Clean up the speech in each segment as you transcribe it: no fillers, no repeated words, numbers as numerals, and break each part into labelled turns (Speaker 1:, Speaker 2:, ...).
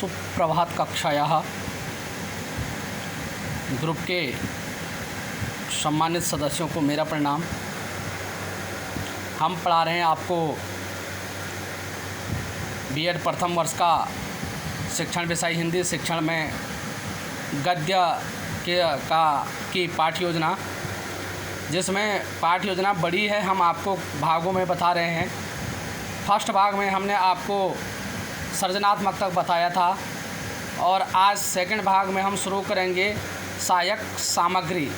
Speaker 1: सुप्रभात कक्षायाः ग्रुप के सम्मानित सदस्यों को मेरा प्रणाम। हम पढ़ा रहे हैं आपको बीएड प्रथम वर्ष का शिक्षण विषय हिंदी शिक्षण में गद्य की पाठ्य योजना, जिसमें पाठ्य योजना बड़ी है। हम आपको भागों में बता रहे हैं। फर्स्ट भाग में हमने आपको सृजनात्मक तक बताया था और आज सेकंड भाग में हम शुरू करेंगे सहायक सामग्री।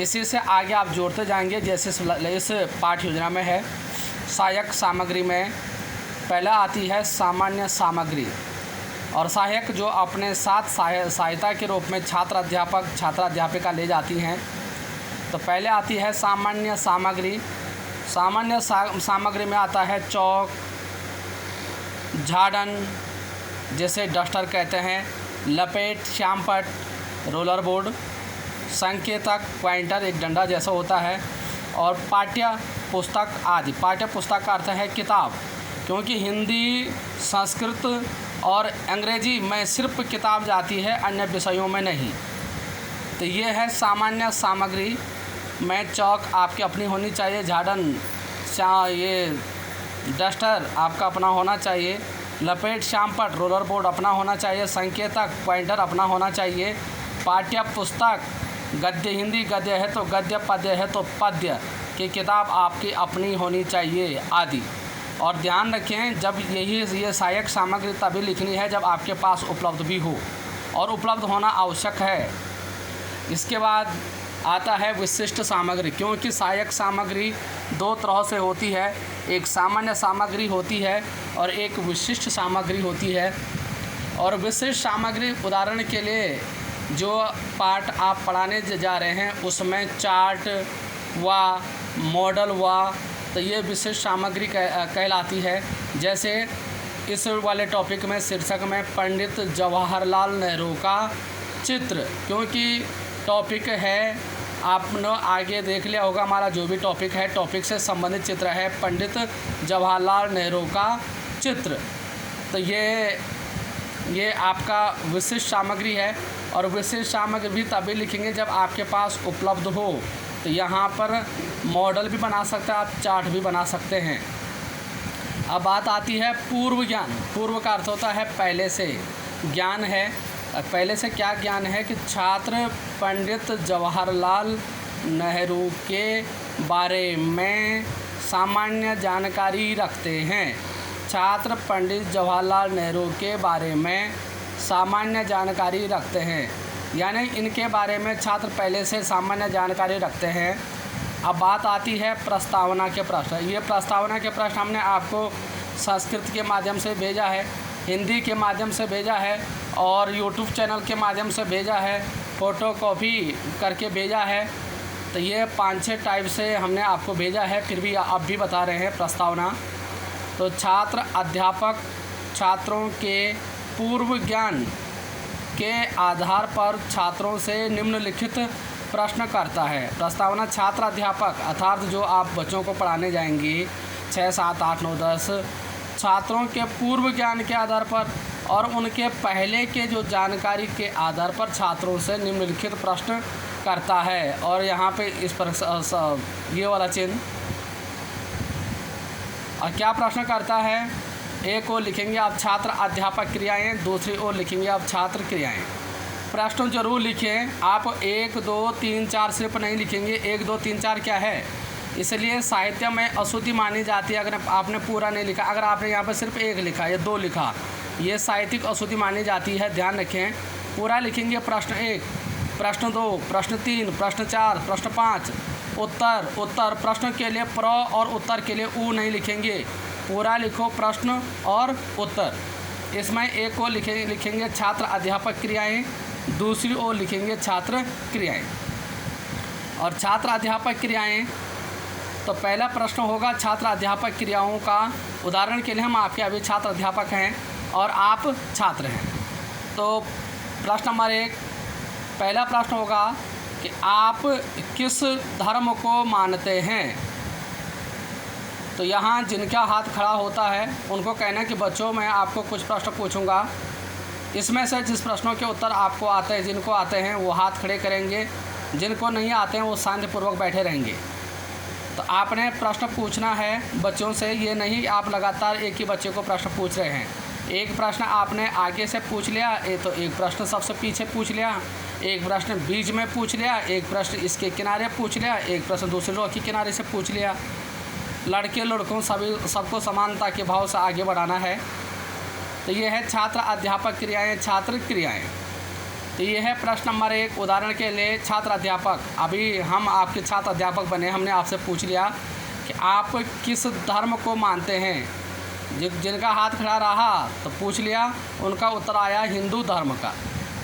Speaker 1: इसी से आगे आप जोड़ते जाएंगे जैसे इस पाठ्य योजना में है। सहायक सामग्री में पहला आती है सामान्य सामग्री, और सहायक जो अपने साथ सहायता के रूप में छात्र अध्यापिका ले जाती हैं। तो पहले आती है सामान्य सामग्री। सामान्य सामग्री में आता है चौक, झाड़न जिसे डस्टर कहते हैं, लपेट, श्यामपट, रोलर बोर्ड, संकेतक, पॉइंटर एक डंडा जैसा होता है, और पाठ्य पुस्तक आदि। पाठ्य पुस्तक का अर्थ है किताब, क्योंकि हिंदी, संस्कृत और अंग्रेजी में सिर्फ किताब जाती है, अन्य विषयों में नहीं। तो ये है सामान्य सामग्री में चौक आपकी अपनी होनी चाहिए, झाड़न ये डस्टर आपका अपना होना चाहिए, लपेट, श्यामपट, रोलर बोर्ड अपना होना चाहिए, संकेतक, पॉइंटर अपना होना चाहिए, पाठ्य पुस्तक गद्य हिंदी गद्य है तो गद्य, पद्य है तो पद्य की किताब आपकी अपनी होनी चाहिए आदि। और ध्यान रखें, जब ये सहायक सामग्री तभी लिखनी है जब आपके पास उपलब्ध भी हो, और उपलब्ध होना आवश्यक है। इसके बाद आता है विशिष्ट सामग्री, क्योंकि सहायक सामग्री दो तरह से होती है। एक सामान्य सामग्री होती है और एक विशिष्ट सामग्री होती है। और विशिष्ट सामग्री उदाहरण के लिए जो पाठ आप पढ़ाने जा रहे हैं उसमें चार्ट व मॉडल व, तो ये विशिष्ट सामग्री कहलाती है। जैसे इस वाले टॉपिक में शीर्षक में पंडित जवाहरलाल नेहरू का चित्र, क्योंकि टॉपिक है, आपने आगे देख लिया होगा हमारा जो भी टॉपिक है, टॉपिक से संबंधित चित्र है पंडित जवाहरलाल नेहरू का चित्र। तो ये आपका विशिष्ट सामग्री है। और विशिष्ट सामग्री भी तभी लिखेंगे जब आपके पास उपलब्ध हो। तो यहाँ पर मॉडल भी बना सकते हैं आप, चार्ट भी बना सकते हैं। अब बात आती है पूर्व ज्ञान। पूर्व का अर्थ होता है पहले से, ज्ञान है पहले से। क्या ज्ञान है कि छात्र पंडित जवाहरलाल नेहरू के बारे में सामान्य जानकारी रखते हैं। छात्र पंडित जवाहरलाल नेहरू के बारे में सामान्य जानकारी रखते हैं, यानी इनके बारे में छात्र पहले से सामान्य जानकारी रखते हैं। अब बात आती है प्रस्तावना के प्रश्न। ये प्रस्तावना के प्रश्न हमने आपको संस्कृत के माध्यम से भेजा है, हिंदी के माध्यम से भेजा है और यूट्यूब चैनल के माध्यम से भेजा है, फ़ोटोकॉपी करके भेजा है। तो ये 5-6 टाइप से हमने आपको भेजा है, फिर भी अब भी बता रहे हैं प्रस्तावना। तो छात्र अध्यापक छात्रों के पूर्व ज्ञान के आधार पर छात्रों से निम्नलिखित प्रश्न करता है। प्रस्तावना छात्र अध्यापक अर्थात जो आप बच्चों को पढ़ाने जाएंगे 6, 7, 8, 9, 10 छात्रों के पूर्व ज्ञान के आधार पर और उनके पहले के जो जानकारी के आधार पर छात्रों से निम्नलिखित प्रश्न करता है। और यहाँ पे इस पर ये वाला चिन्ह, और क्या प्रश्न करता है, एक ओर लिखेंगे आप छात्र अध्यापक क्रियाएं, दूसरी ओर लिखेंगे आप छात्र क्रियाएं। प्रश्न जरूर लिखें आप, 1, 2, 3, 4 सिर्फ नहीं लिखेंगे। 1, 2, 3, 4 क्या है, इसलिए साहित्य में अशुद्धि मानी जाती है अगर आपने पूरा नहीं लिखा। अगर आपने यहाँ पर सिर्फ 1 लिखा या 2 लिखा, ये साहित्यिक अशुद्धि मानी जाती है, ध्यान रखें। पूरा लिखेंगे प्रश्न 1, प्रश्न 2, प्रश्न 3, प्रश्न 4, प्रश्न 5, उत्तर प्रश्न के लिए प्र और उत्तर के लिए उ नहीं लिखेंगे, पूरा लिखो प्रश्न और उत्तर। इसमें एक ओर लिखेंगे छात्र अध्यापक क्रियाएं, दूसरी ओर लिखेंगे छात्र क्रियाएं। और छात्र अध्यापक क्रियाएं, तो पहला प्रश्न होगा छात्र अध्यापक क्रियाओं का। उदाहरण के लिए हम आपके अभी छात्र अध्यापक हैं और आप छात्र हैं। तो प्रश्न नंबर 1, पहला प्रश्न होगा कि आप किस धर्म को मानते हैं। तो यहाँ जिनका हाथ खड़ा होता है उनको कहना कि बच्चों मैं आपको कुछ प्रश्न पूछूंगा, इसमें से जिस प्रश्नों के उत्तर आपको आते हैं, जिनको आते हैं वो हाथ खड़े करेंगे, जिनको नहीं आते हैं वो शांतिपूर्वक बैठे रहेंगे। तो आपने प्रश्न पूछना है बच्चों से, ये नहीं आप लगातार एक ही बच्चे को प्रश्न पूछ रहे हैं। एक प्रश्न आपने आगे से पूछ लिया, तो एक प्रश्न सबसे पीछे पूछ लिया, एक प्रश्न बीच में पूछ लिया, एक प्रश्न इसके किनारे पूछ लिया, एक प्रश्न दूसरे रो के किनारे से पूछ लिया। लड़के लड़कों सबको समानता के भाव से आगे बढ़ाना है। तो ये है छात्र अध्यापक क्रियाएं, छात्र क्रियाएं। तो ये है प्रश्न नंबर 1। उदाहरण के लिए छात्र अध्यापक, अभी हम आपके छात्र अध्यापक बने, हमने आपसे पूछ लिया कि आप किस धर्म को मानते हैं। जिनका हाथ खड़ा रहा तो पूछ लिया, उनका उत्तर आया हिंदू धर्म का।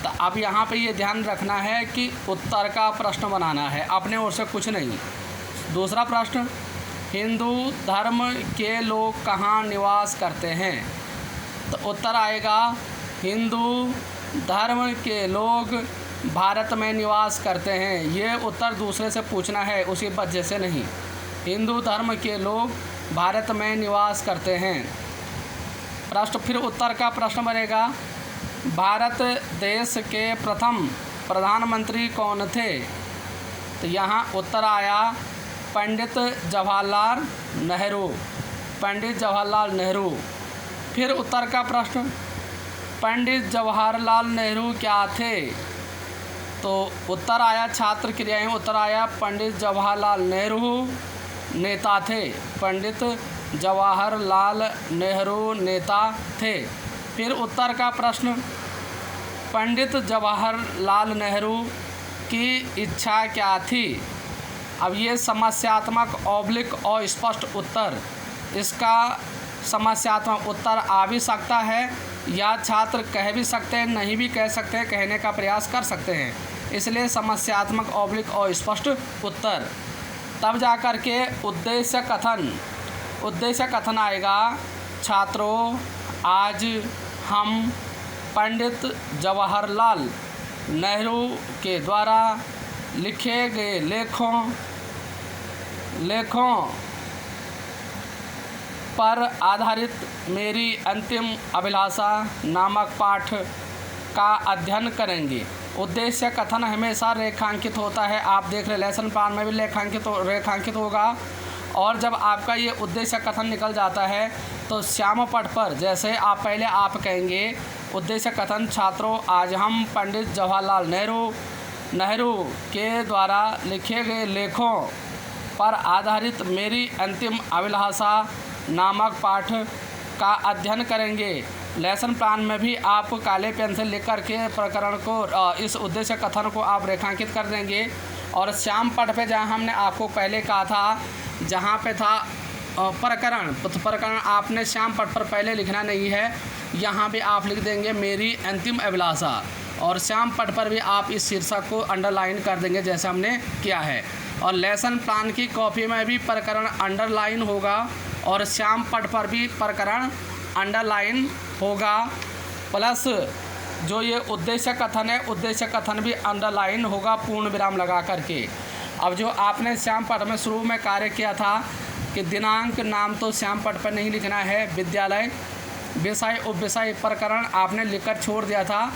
Speaker 1: तो अब यहाँ पे ये ध्यान रखना है कि उत्तर का प्रश्न बनाना है, अपने ओर से कुछ नहीं। दूसरा प्रश्न, हिंदू धर्म के लोग कहाँ निवास करते हैं। तो उत्तर आएगा हिंदू धर्म के लोग भारत में निवास करते हैं। ये उत्तर दूसरे से पूछना है, उसी वजह से नहीं। हिंदू धर्म के लोग भारत में निवास करते हैं। प्रश्न फिर उत्तर का प्रश्न बनेगा, भारत देश के प्रथम प्रधानमंत्री कौन थे। तो यहाँ उत्तर आया पंडित जवाहरलाल नेहरू, पंडित जवाहरलाल नेहरू। फिर उत्तर का प्रश्न, पंडित जवाहरलाल नेहरू क्या थे। तो उत्तर आया छात्र क्रियाएं, उत्तर आया पंडित जवाहरलाल नेहरू नेता थे, पंडित जवाहरलाल नेहरू नेता थे। फिर उत्तर का प्रश्न, पंडित जवाहरलाल नेहरू की इच्छा क्या थी। अब ये समस्यात्मक ऑब्लिक और स्पष्ट उत्तर, इसका समस्यात्मक उत्तर आ भी सकता है या छात्र कह भी सकते हैं, नहीं भी कह सकते हैं, कहने का प्रयास कर सकते हैं। इसलिए समस्यात्मक ऑब्लिक और स्पष्ट उत्तर। तब जा कर के उद्देश्य कथन आएगा, छात्रों आज हम पंडित जवाहरलाल नेहरू के द्वारा लिखे गए लेखों पर आधारित मेरी अंतिम अभिलाषा नामक पाठ का अध्ययन करेंगे। उद्देश्य कथन हमेशा रेखांकित होता है, आप देख रहे लेसन प्लान में भी रेखांकित होगा। और जब आपका ये उद्देश्य कथन निकल जाता है तो श्याम पट पर जैसे आप कहेंगे उद्देश्य कथन, छात्रों आज हम पंडित जवाहरलाल नेहरू के द्वारा लिखे गए लेखों पर आधारित मेरी अंतिम अभिलाषा नामक पाठ का अध्ययन करेंगे। लेसन प्लान में भी आप काले पेन से लिख कर के प्रकरण को, इस उद्देश्य कथन को आप रेखांकित कर देंगे। और श्याम पट पे जहाँ हमने आपको पहले कहा था, जहाँ पे था प्रकरण, तो प्रकरण आपने श्याम पट पर पहले लिखना नहीं है, यहाँ भी आप लिख देंगे मेरी अंतिम अभिलाषा। और श्याम पट पर भी आप इस शीर्षक को अंडरलाइन कर देंगे जैसे हमने किया है। और लेसन प्लान की कॉपी में भी प्रकरण अंडरलाइन होगा और श्याम पट पर भी प्रकरण अंडरलाइन होगा। प्लस जो ये उद्देश्य कथन है, उद्देश्य कथन भी अंडरलाइन होगा पूर्ण विराम लगा करके। अब जो आपने श्याम पट में शुरू में कार्य किया था कि दिनांक नाम तो श्याम पट पर नहीं लिखना है, विद्यालय विषय उपविषय प्रकरण आपने लिखकर छोड़ दिया था,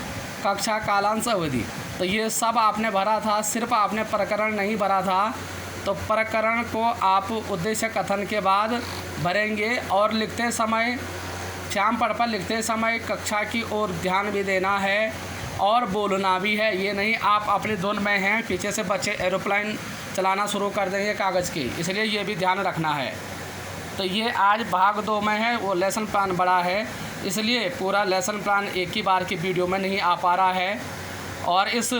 Speaker 1: कक्षा कालांश अवधि, तो ये सब आपने भरा था, सिर्फ आपने प्रकरण नहीं भरा था। तो प्रकरण को आप उद्देश्य कथन के बाद भरेंगे। और लिखते समय, श्याम पट पर लिखते समय कक्षा की ओर ध्यान भी देना है और बोलना भी है। ये नहीं आप अपनी धुन में हैं, पीछे से बच्चे एरोप्लेन चलाना शुरू कर देंगे कागज़ की, इसलिए ये भी ध्यान रखना है। तो ये आज भाग 2 में है, वो लेसन प्लान बड़ा है, इसलिए पूरा लेसन प्लान एक ही बार की वीडियो में नहीं आ पा रहा है। और इस